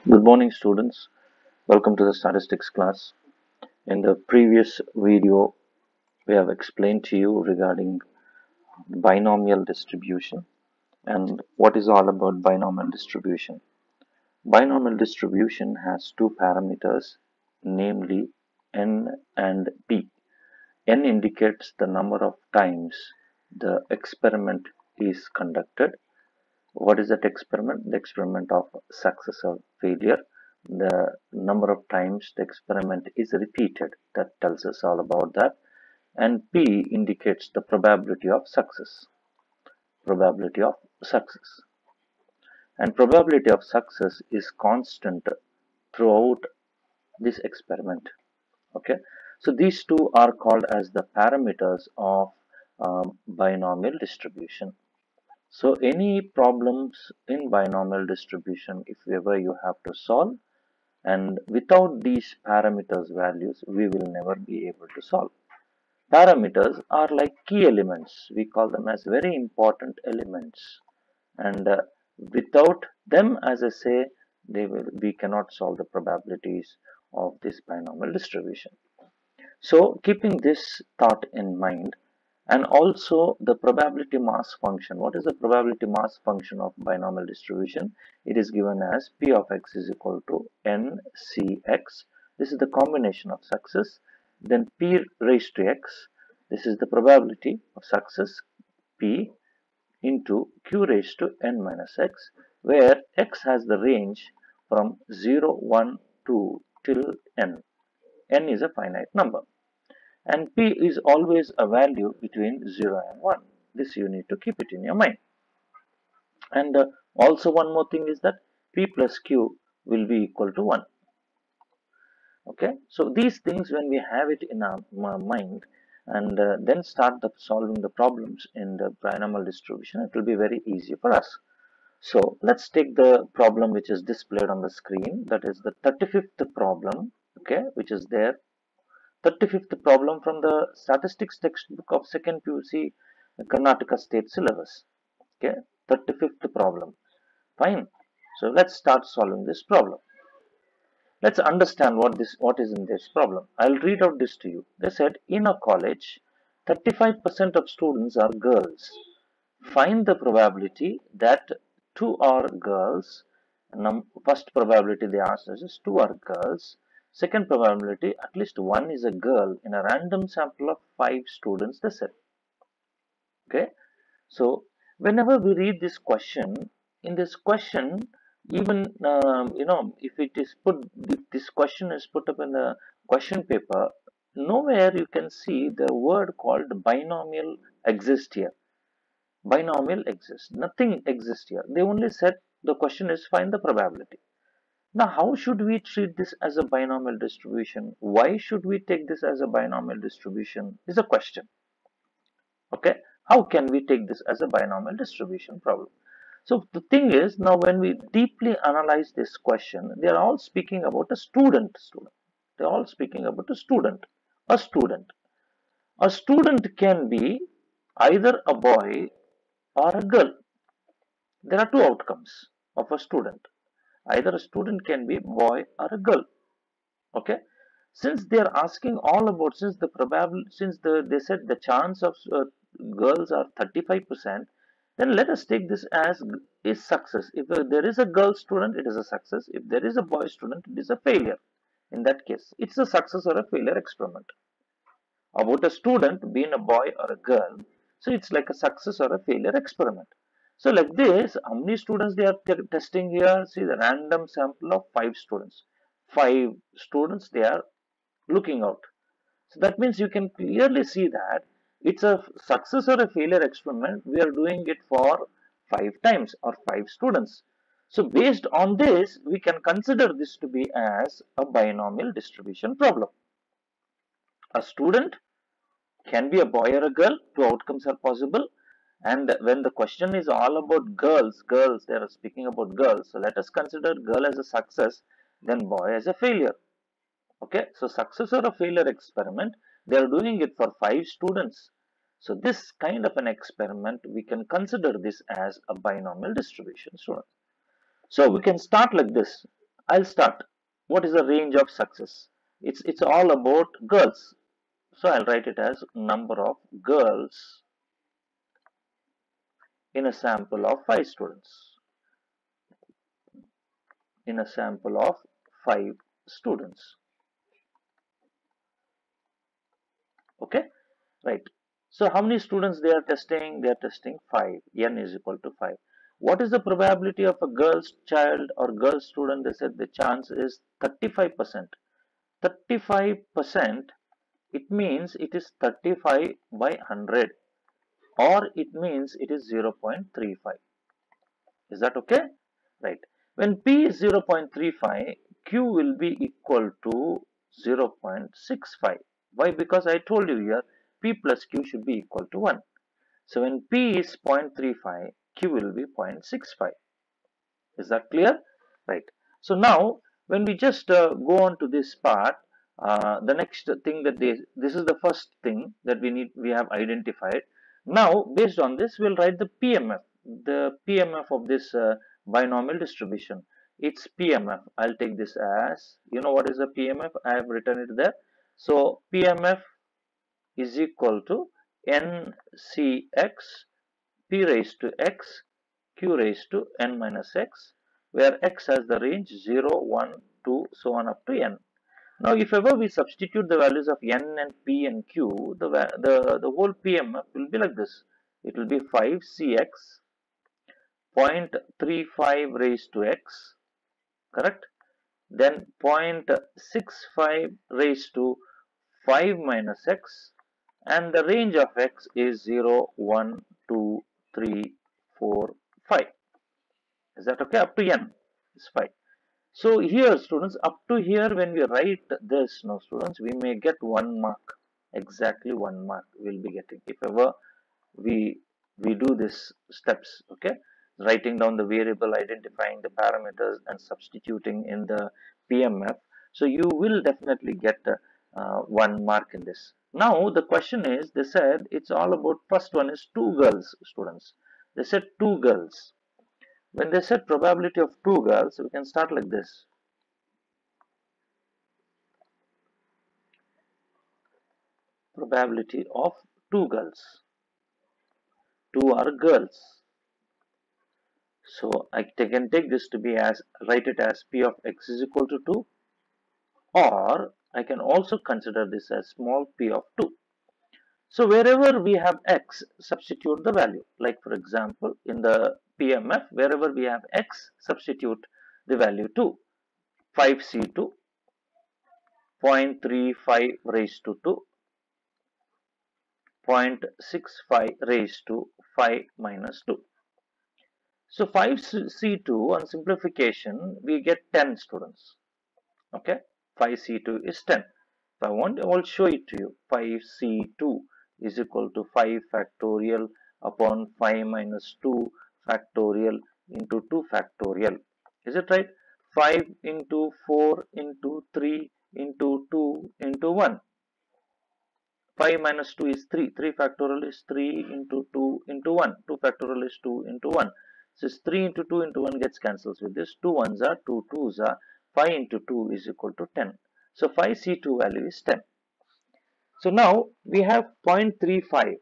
Good morning, students. Welcome to the statistics class. In the previous video, we have explained to you regarding binomial distribution and what is all about binomial distribution. Binomial distribution has two parameters, namely n and p. N indicates the number of times the experiment is conducted. What is that experiment? The experiment of success or failure. The number of times the experiment is repeated, that tells us all about that. And P indicates the probability of success. Probability of success. And probability of success is constant throughout this experiment. Okay, so these two are called as the parameters of binomial distribution. So any problems in binomial distribution, if ever you have to solve, and without these parameters values, we will never be able to solve. Parameters are like key elements. We call them as very important elements. And without them, as I say, we cannot solve the probabilities of this binomial distribution. So keeping this thought in mind, and also the probability mass function. What is the probability mass function of binomial distribution? It is given as P of x is equal to NCX. This is the combination of success. Then P raised to x. This is the probability of success P into Q raised to n minus x, where x has the range from 0, 1, 2 till n. N is a finite number. And P is always a value between 0 and 1. This you need to keep it in your mind. And also one more thing is that P plus Q will be equal to 1. Okay, so these things, when we have it in our mind and then start solving the problems in the binomial distribution, it will be very easy for us. So let's take the problem which is displayed on the screen. That is the 35th problem, okay, which is there. 35th problem from the statistics textbook of 2nd PUC Karnataka state syllabus. Okay, 35th problem. Fine. So let's start solving this problem. Let's understand what is in this problem. I'll read out this to you. They said in a college, 35% of students are girls. Find the probability that two are girls. First probability they asked us is two are girls. Second probability, at least one is a girl in a random sample of 5 students, they said. Okay, so whenever we read this question, in this question, even if it is this question is put up in the question paper, nowhere you can see the word called binomial exists here. Binomial exists. Nothing exists here. They only said the question is find the probability. Now, how should we treat this as a binomial distribution? Why should we take this as a binomial distribution is a question. Okay, how can we take this as a binomial distribution problem? So the thing is, now when we deeply analyze this question, they are all speaking about a student. They are all speaking about a student. A student. A student can be either a boy or a girl. There are two outcomes of a student. Either a student can be a boy or a girl. Okay, since they are asking all about, since they said the chance of girls are 35%, then let us take this as is success. If there is a girl student, it is a success. If there is a boy student, it is a failure. In that case, it's a success or a failure experiment. About a student being a boy or a girl, so it's like a success or a failure experiment. So like this, how many students they are testing here? See, the random sample of 5 students. 5 students they are looking out. So that means you can clearly see that it's a success or a failure experiment. We are doing it for 5 times or 5 students. So based on this, we can consider this to be as a binomial distribution problem. A student can be a boy or a girl. Two outcomes are possible. And when the question is all about girls, they are speaking about girls. So let us consider girl as a success, then boy as a failure. Okay, so success or a failure experiment, they are doing it for 5 students. So this kind of an experiment, we can consider this as a binomial distribution, students. So we can start like this. I'll start. What is the range of success? It's all about girls. So I'll write it as number of girls in a sample of 5 students. In a sample of 5 students. Okay, right. So how many students they are testing? They are testing 5. N is equal to 5. What is the probability of a girl's child or girl student? They said the chance is 35%. 35%, it means it is 35 by 100, or it means it is 0.35. Is that okay? Right. When P is 0.35, Q will be equal to 0.65. Why? Because I told you here P plus Q should be equal to 1. So when P is 0.35, Q will be 0.65. Is that clear? Right. So now when we just go on to this part, the next thing that this is the first thing that we have identified. Now based on this, we'll write the PMF. The PMF of this binomial distribution. It's PMF. I'll take this as, you know what is the PMF? I have written it there. So PMF is equal to NCX P raised to x Q raised to n minus x, where x has the range 0, 1, 2, so on up to n. Now, if ever we substitute the values of n and p and q, the whole PMF will be like this. It will be 5cx 0.35 raised to x, correct? Then 0.65 raised to 5 minus x, and the range of x is 0, 1, 2, 3, 4, 5. Is that okay? Up to n is 5. So here students, up to here when we write this, now students, we may get 1 mark. Exactly 1 mark we'll be getting if ever we do this steps. Okay, writing down the variable, identifying the parameters, and substituting in the PMF. So you will definitely get 1 mark in this. Now the question is, they said it's all about, first one is 2 girls, students. They said 2 girls. When they said probability of 2 girls, we can start like this. Probability of 2 girls. 2 are girls. So I can take this to be as, write it as P of x is equal to 2, or I can also consider this as small p of 2. So wherever we have x, substitute the value. Like for example, in the PMF, wherever we have x, substitute the value 2. 5c2, 0.35 raised to 2, 0.65 raised to 5 minus 2. So 5c2 on simplification, we get 10 students. Okay, 5c2 is 10. If I want, I will show it to you. 5c2 is equal to 5 factorial upon 5 minus 2 factorial into 2 factorial. Is it right? 5 into 4 into 3 into 2 into 1. 5 minus 2 is 3. 3 factorial is 3 into 2 into 1. 2 factorial is 2 into 1. So 3 into 2 into 1 gets cancels with this. 2 ones are 2 twos are 5 into 2 is equal to 10. So 5c2 value is 10. So now we have 0.35.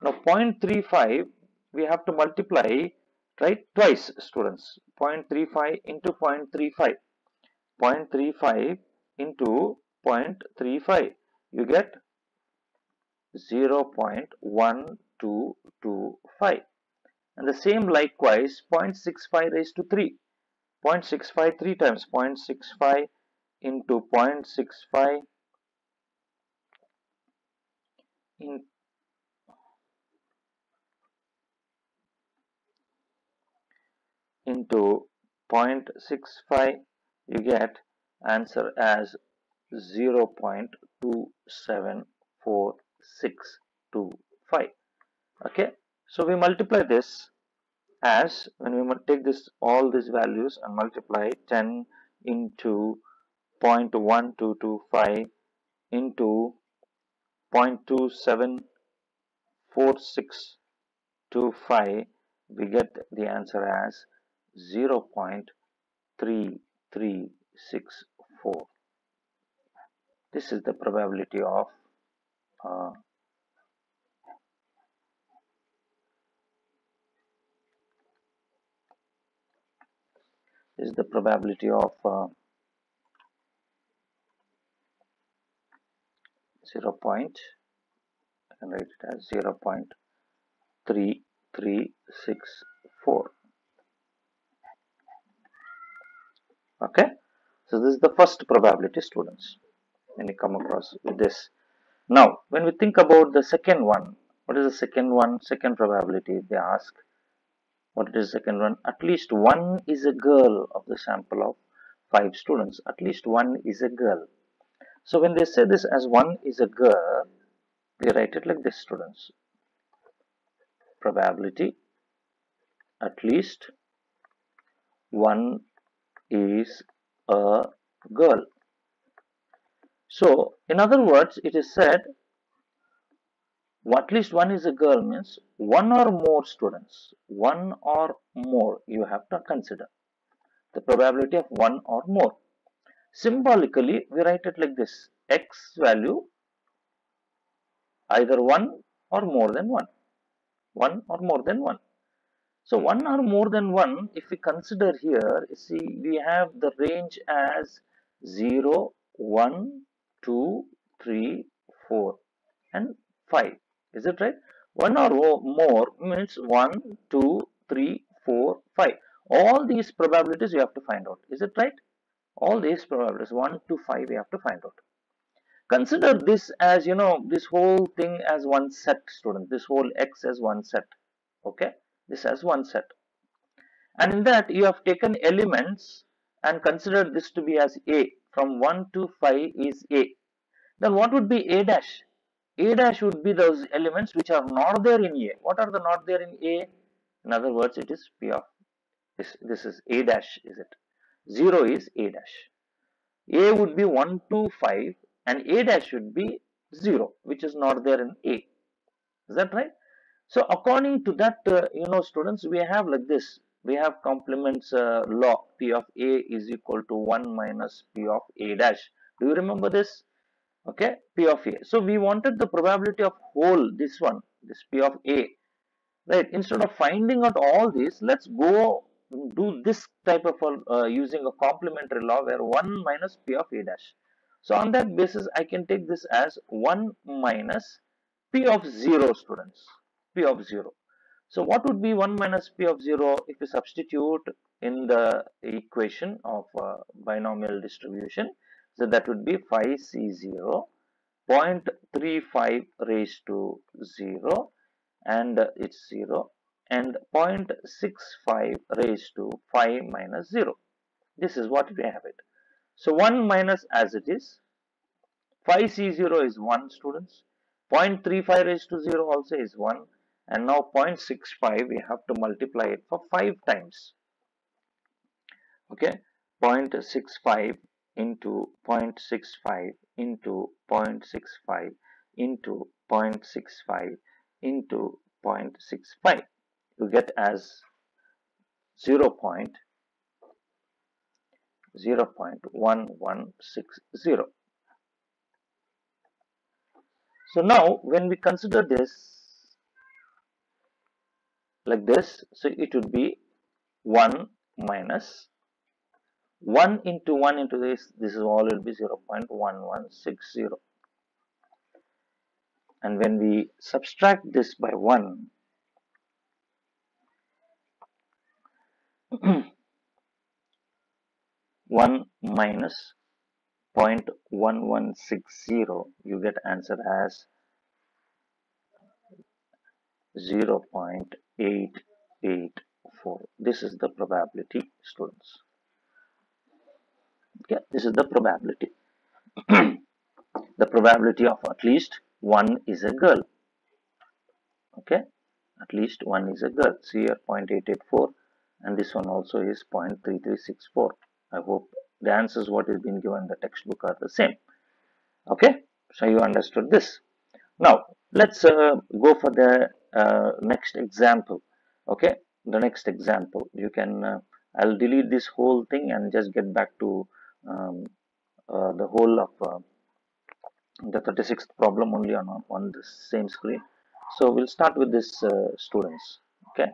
Now 0.35 we have to multiply, right, twice, students. 0.35 into 0.35. 0.35 into 0.35. You get 0.1225, and the same likewise 0.65 raised to 3. 0.65 3 times, 0.65 into 0.65 in into 0.65, you get answer as 0.2744625. Okay, so we multiply this as, when we take this all these values and multiply 10 into 0.1225 into 0.274625, we get the answer as 0.3367. 6, 4. This is the probability of uh, is the probability of 0 point, I can write it as 0.3364. Okay, so this is the first probability, students, when you come across with this. Now, when we think about the second one, what is the second one? Second probability, they ask, what is the second one? At least one is a girl of the sample of 5 students. At least one is a girl. So when they say this as one is a girl, we write it like this, students. Probability, at least one is a girl. So in other words, it is said at least one is a girl means one or more students. One or more you have to consider. The probability of one or more. Symbolically, we write it like this. X value either 1 or more than 1. 1 or more than 1. So 1 or more than 1, if we consider here, see, we have the range as 0, 1, 2, 3, 4 and 5. Is it right? 1 or more means 1, 2, 3, 4, 5. All these probabilities you have to find out. Is it right? All these probabilities 1 to 5 we have to find out. Consider this as, this whole thing as one set, student. This whole X as one set. Okay, this as one set. And in that you have taken elements and considered this to be as A. From 1 to 5 is A. Then what would be A dash? A dash would be those elements which are not there in A. What are the not there in A? In other words, it is P of this. This is A dash, is it? 0 is A dash. A would be 1 to 5 and A dash should be 0, which is not there in A. Is that right? So according to that, students, we have like this. We have complements law. P of A is equal to 1 minus P of A dash. Do you remember this? Okay, P of A. So we wanted the probability of whole, this one, this P of A. Right, instead of finding out all these, let's go do this type of using a complementary law where 1 minus P of A dash. So on that basis, I can take this as 1 minus P of 0, students. P of 0. So what would be 1 minus P of 0 if we substitute in the equation of binomial distribution? So that would be 5C0, 0.35 raised to 0, and it's 0, and 0.65 raised to 5 minus 0. This is what we have it. So 1 minus as it is, 5C0 is 1, students, 0.35 raised to 0 also is 1, and now 0.65 we have to multiply it for 5 times. Okay, 0.65 into 0.65 into 0.65 into 0.65 into 0.65, you get as 0.1160. So now when we consider this like this, so it would be 1 minus 1 into 1 into this is all will be 0.1160. And when we subtract this by 1, 1 minus 0.1160, you get answer as 0.884. This is the probability, students. Okay, this is the probability. The probability of at least one is a girl. Okay, at least one is a girl. See here 0.884, and this one also is 0.3364. I hope the answers what is being given in the textbook are the same. Okay, so you understood this. Now let's go for the next example. Okay, the next example you can I'll delete this whole thing and just get back to um, the whole of the 36th problem only on the same screen. So we'll start with this students, okay?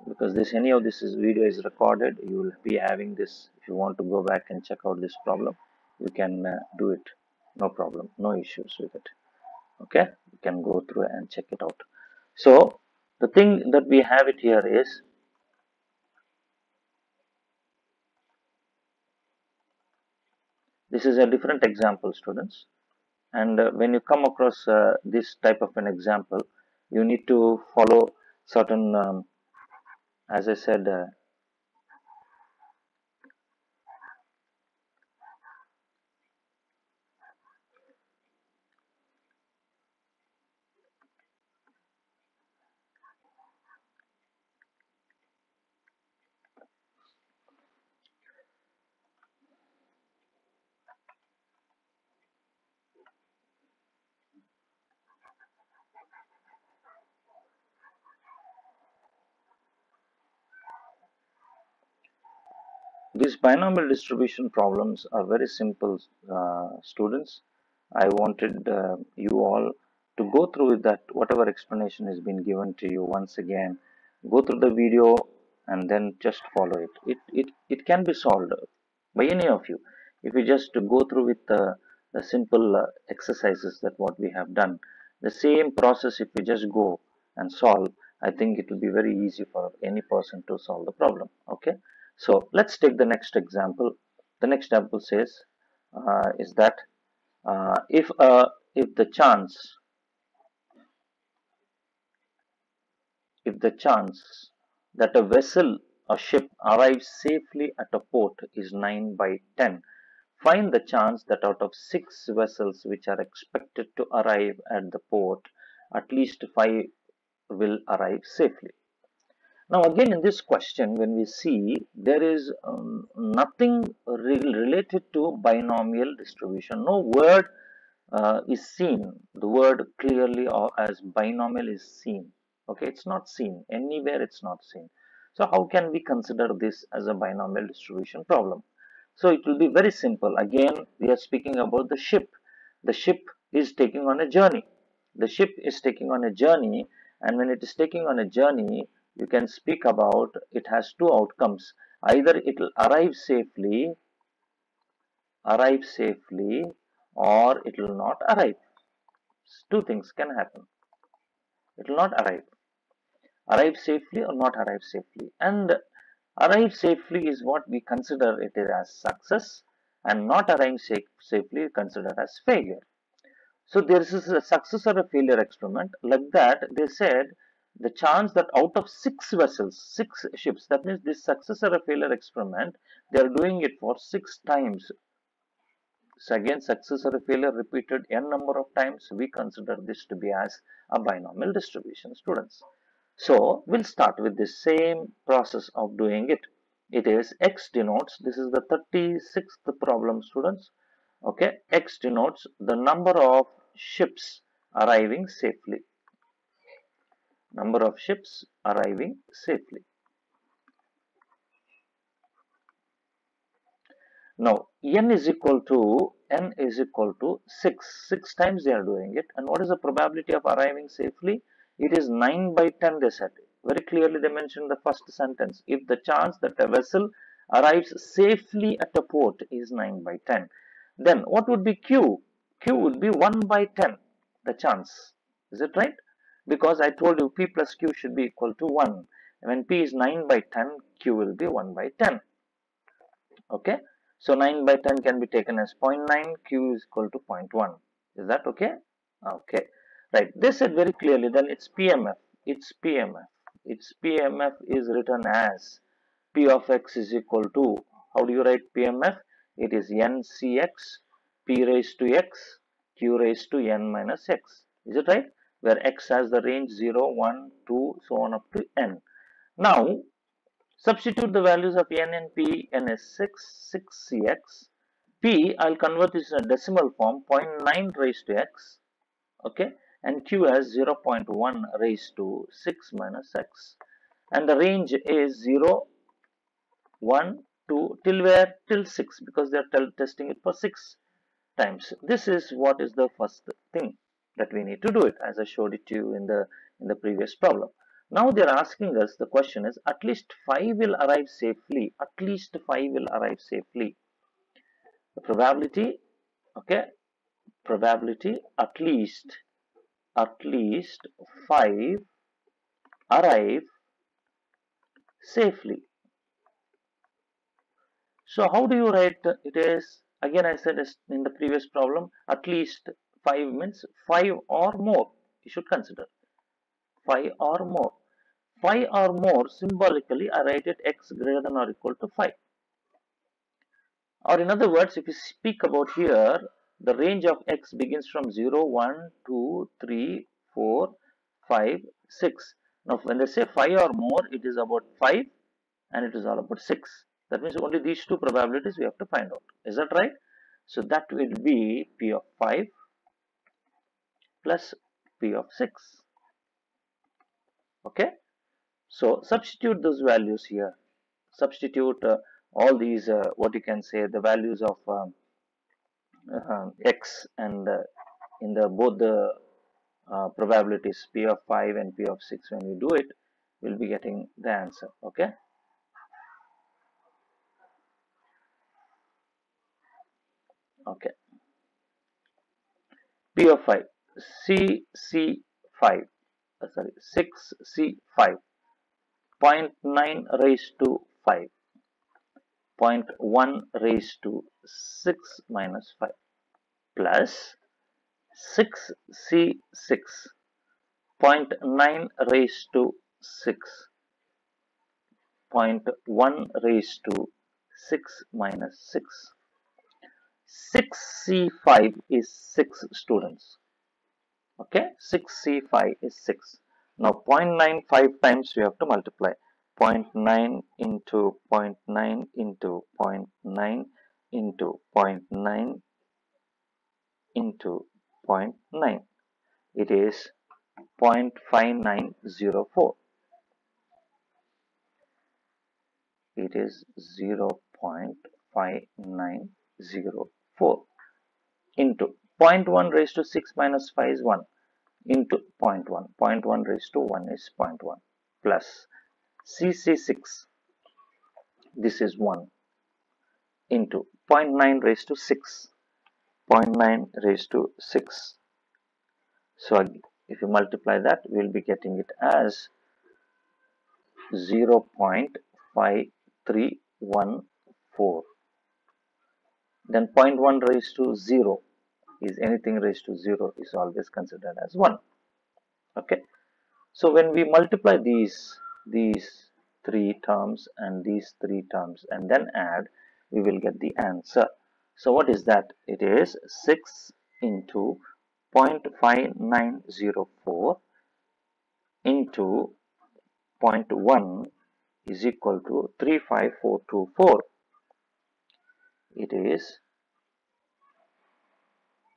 Because this any of this video is recorded, you will be having this. If you want to go back and check out this problem, you can do it, no problem, no issues with it, okay? You can go through and check it out. So the thing that we have it here is, this is a different example, students. And when you come across this type of an example, you need to follow certain, as I said, these binomial distribution problems are very simple, students. I wanted you all to go through with that, whatever explanation has been given to you once again. Go through the video and then just follow it. It can be solved by any of you. If you just go through with the simple exercises that what we have done, the same process, if you just go and solve, I think it will be very easy for any person to solve the problem. Okay. So let's take the next example. The next example says is that if the chance that a vessel or ship arrives safely at a port is 9 by 10, find the chance that out of 6 vessels which are expected to arrive at the port, at least 5 will arrive safely. Now again in this question, when we see, there is nothing related to binomial distribution. No word is seen. The word clearly or as binomial is seen. Okay, it's not seen. Anywhere it's not seen. So how can we consider this as a binomial distribution problem? So it will be very simple. Again, we are speaking about the ship. The ship is taking on a journey. The ship is taking on a journey, and when it is taking on a journey, you can speak about it has two outcomes. Either it will arrive safely, or it will not arrive. Two things can happen. It will not arrive safely or not arrive safely. And arrive safely is what we consider it as success, and not arrive safely considered as failure. So there is a success or a failure experiment. Like that, they said the chance that out of 6 vessels, 6 ships, that means this success or a failure experiment, they are doing it for 6 times. So again, success or a failure repeated n number of times, we consider this to be as a binomial distribution, students. So we'll start with the same process of doing it. It is x denotes, this is the 36th problem, students. Okay, x denotes the number of ships arriving safely. Number of ships arriving safely. Now n is equal to 6. 6 times they are doing it. And what is the probability of arriving safely? It is 9 by 10, they said. Very clearly they mentioned the first sentence. If the chance that a vessel arrives safely at a port is 9 by 10. Then what would be Q? Q would be 1 by 10, the chance. Is it right? Because I told you P plus Q should be equal to 1. When P is 9 by 10, Q will be 1 by 10. Okay. So 9 by 10 can be taken as 0.9, Q is equal to 0.1. Is that okay? Okay. Right. They said very clearly, then it's PMF. It's PMF. Its PMF is written as P of x is equal to, how do you write PMF? It is NCX, P raised to x, Q raised to n minus x. Is it right? Where x has the range 0, 1, 2, so on up to n. Now, substitute the values of n and p. N is 6, 6cx. P, I'll convert this in a decimal form, 0.9 raised to x. Okay. And q as 0.1 raised to 6 minus x. And the range is 0, 1, to till where? Till 6, because they are testing it for 6 times. This is what is the first thing that we need to do it, as I showed it to you in the previous problem. Now they are asking us, the question is, at least 5 will arrive safely. At least 5 will arrive safely. The probability, okay, probability at least 5 arrive safely. So how do you write it? Is again, I said in the previous problem, at least 5 means 5 or more. You should consider 5 or more. 5 or more, symbolically I write it x greater than or equal to 5. Or in other words, if you speak about here, the range of x begins from 0, 1, 2, 3, 4, 5, 6. Now when they say 5 or more, it is about 5 and it is all about 6. That means only these two probabilities we have to find out. Is that right? So that will be P of 5 plus P of 6. Okay. So substitute those values here. Substitute all these, what you can say, the values of x and in the both the probabilities P of 5 and P of 6. When we do it, we'll be getting the answer. Okay. Okay. P of 5, CC5, sorry, 6C5, 0.9 raised to 5, 0.1 raised to 6 minus 5, plus 6C6, 0.9 raised to 6, 0.1 raised to 6 minus 6. 6C5 is 6 students. Okay, 6C5 is 6. Now 0.95 times we have to multiply. 0.9 into 0.9 into 0.9 into 0.9 into 0.9. It is 0.5904. It is 0.5904 into 0.1 raised to 6 minus 5 is 1 into 0.1. 0.1 raised to 1 is 0.1 plus CC6, this is 1 into 0.9 raised to 6, 0.9 raised to 6. So if you multiply that, we will be getting it as 0.5314. Then 0.1 raised to 0 is anything raised to 0 is always considered as 1. Okay. So when we multiply these three terms and these three terms and then add, we will get the answer. So what is that? It is 6 into 0.5904 into 0.1 is equal to 35424. It is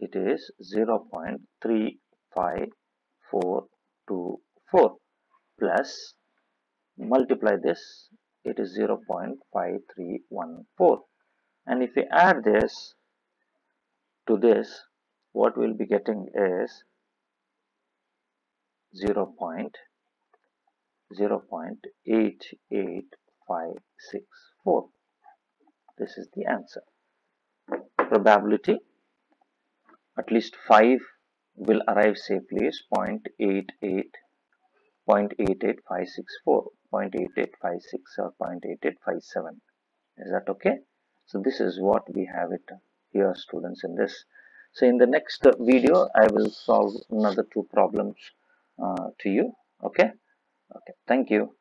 0.35424 plus, multiply this, it is 0.5314, and if we add this to this, what we'll be getting is 0.88564. This is the answer. Probability at least 5 will arrive safely is 0.88564, 0.88556 or 0.8857. Is that okay? So this is what we have it here, students, in this. So in the next video, I will solve another two problems to you. Okay. Okay. Thank you.